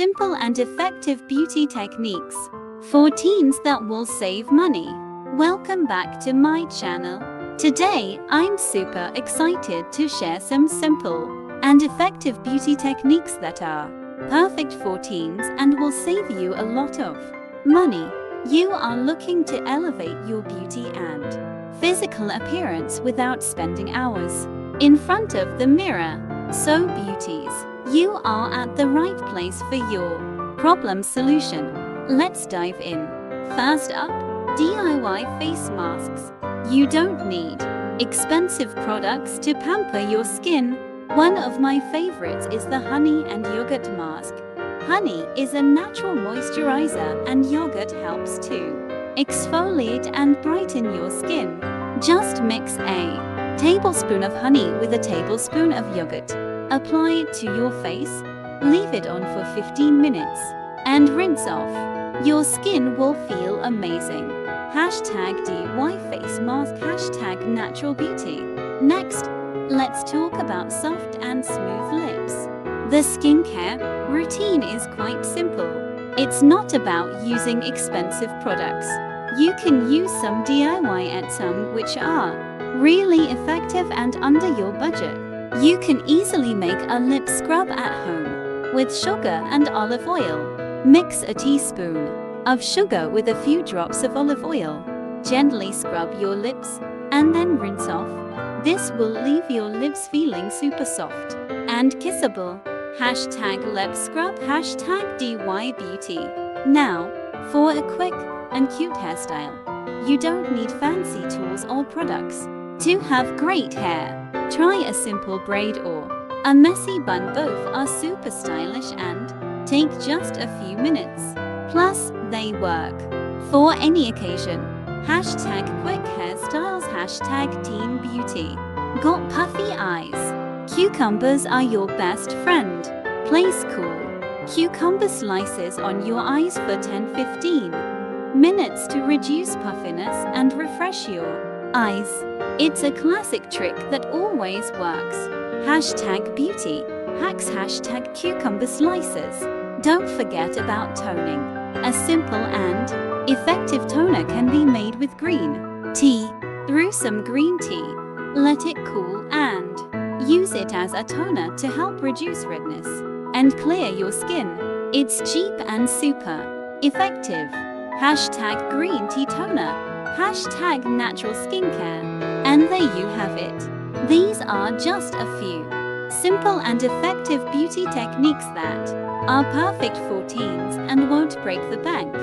simple and effective beauty techniques for teens that will save money. Welcome back to my channel. Today, I'm super excited to share some simple and effective beauty techniques that are perfect for teens and will save you a lot of money. You are looking to elevate your beauty and physical appearance without spending hours in front of the mirror. So beauties, you are at the right place for your problem solution. Let's dive in. First up, DIY face masks. You don't need expensive products to pamper your skin. One of my favorites is the honey and yogurt mask. Honey is a natural moisturizer and yogurt helps to exfoliate and brighten your skin. Just mix a tablespoon of honey with a tablespoon of yogurt. Apply it to your face, leave it on for 15 minutes, and rinse off. Your skin will feel amazing. #DIY face mask, #natural beauty. Next, let's talk about soft and smooth lips. The skincare routine is quite simple. It's not about using expensive products. You can use some DIY at some which are really effective and under your budget. You can easily make a lip scrub at home with sugar and olive oil. Mix a teaspoon of sugar with a few drops of olive oil. Gently scrub your lips and then rinse off. This will leave your lips feeling super soft and kissable. #lip scrub, #DIY beauty. Now, for a quick and cute hairstyle. You don't need fancy tools or products to have great hair. Try a simple braid or a messy bun. Both are super stylish and take just a few minutes. Plus, they work for any occasion. #quick hairstyles, #teenbeauty. Got puffy eyes? Cucumbers are your best friend. Place cool cucumber slices on your eyes for 10-15 minutes to reduce puffiness and refresh your eyes. It's a classic trick that always works. #beauty hacks, #cucumber slices. Don't forget about toning. A simple and effective toner can be made with green tea. Brew some green tea, let it cool and use it as a toner to help reduce redness and clear your skin. It's cheap and super effective. #greenteatoner, #natural skincare. And there you have it. These are just a few simple and effective beauty techniques that are perfect for teens and won't break the bank.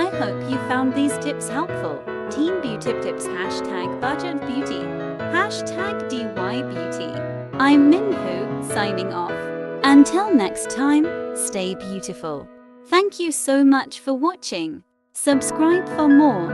I hope you found these tips helpful. Teen Beauty Tips, #budget beauty, #DIY beauty. I'm Minhu, signing off. Until next time, stay beautiful. Thank you so much for watching. Subscribe for more.